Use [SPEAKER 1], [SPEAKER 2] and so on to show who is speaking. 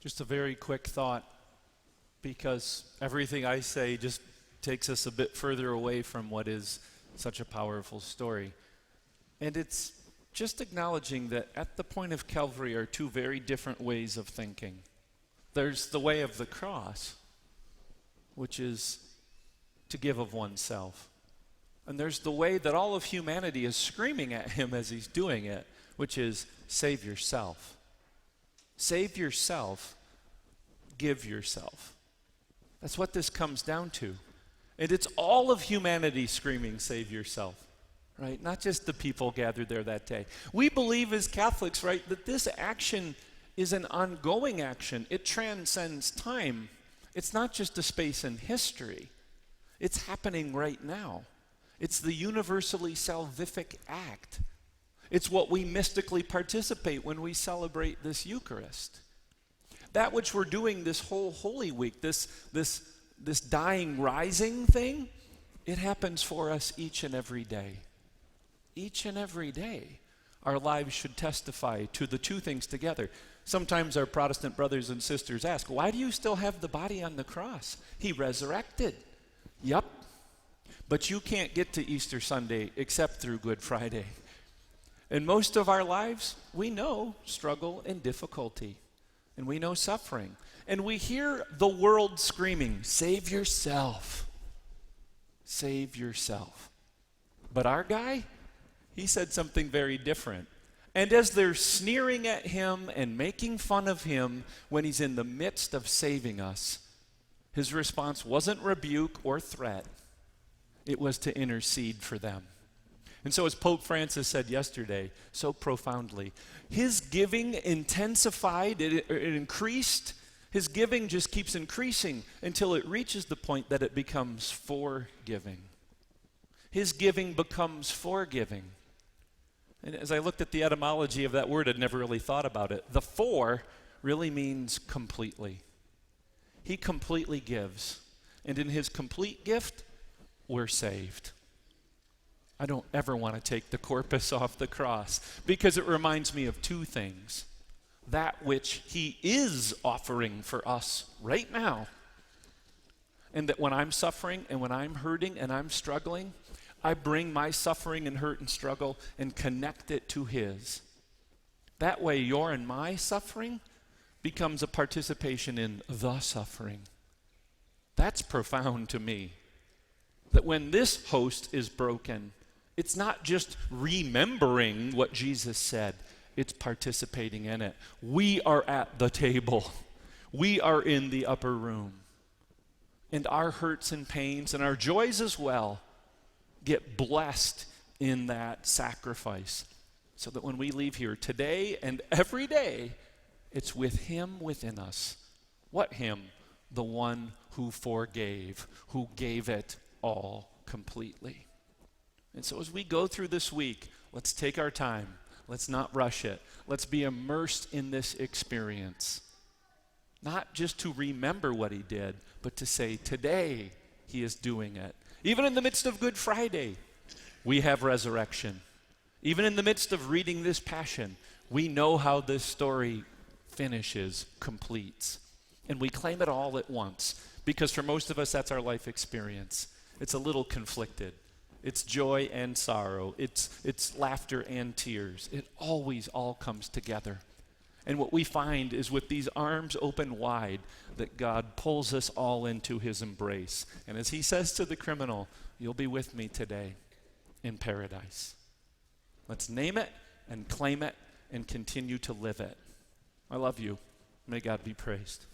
[SPEAKER 1] Just a very quick thought, because everything I say just takes us a bit further away from what is such a powerful story. And it's just acknowledging that at the point of Calvary are two very different ways of thinking. There's the way of the cross, which is to give of oneself. And there's the way that all of humanity is screaming at him as he's doing it, which is save yourself. Save yourself, give yourself. That's what this comes down to. And it's all of humanity screaming, save yourself, right? Not just the people gathered there that day. We believe as Catholics, right, that this action is an ongoing action. It transcends time. It's not just a space in history. It's happening right now. It's the universally salvific act. It's what we mystically participate when we celebrate this Eucharist. That which we're doing this whole Holy Week, this dying, rising thing, it happens for us each and every day. Each and every day, our lives should testify to the two things together. Sometimes our Protestant brothers and sisters ask, why do you still have the body on the cross? He resurrected. Yep. But you can't get to Easter Sunday except through Good Friday. And most of our lives, we know struggle and difficulty. And we know suffering. And we hear the world screaming, save yourself. Save yourself. But our guy, he said something very different. And as they're sneering at him and making fun of him when he's in the midst of saving us, his response wasn't rebuke or threat. It was to intercede for them. And so as Pope Francis said yesterday, so profoundly, his giving intensified, it increased. His giving just keeps increasing until it reaches the point that it becomes forgiving. His giving becomes forgiving. And as I looked at the etymology of that word, I'd never really thought about it. The for really means completely. He completely gives. And in his complete gift, we're saved. I don't ever want to take the corpus off the cross because it reminds me of two things. That which he is offering for us right now. And that when I'm suffering and when I'm hurting and I'm struggling, I bring my suffering and hurt and struggle and connect it to his. That way your and my suffering becomes a participation in the suffering. That's profound to me. That when this host is broken, it's not just remembering what Jesus said, it's participating in it. We are at the table. We are in the upper room. And our hurts and pains and our joys as well get blessed in that sacrifice. So that when we leave here today and every day, it's with him within us. What him? The one who forgave, who gave it all completely. And so as we go through this week, let's take our time. Let's not rush it. Let's be immersed in this experience. Not just to remember what he did, but to say, today he is doing it. Even in the midst of Good Friday, we have resurrection. Even in the midst of reading this Passion, we know how this story finishes, completes. And we claim it all at once, because for most of us, that's our life experience. It's a little conflicted. It's joy and sorrow. It's laughter and tears. It always all comes together. And what we find is with these arms open wide, that God pulls us all into his embrace. And as he says to the criminal, you'll be with me today in paradise. Let's name it and claim it and continue to live it. I love you. May God be praised.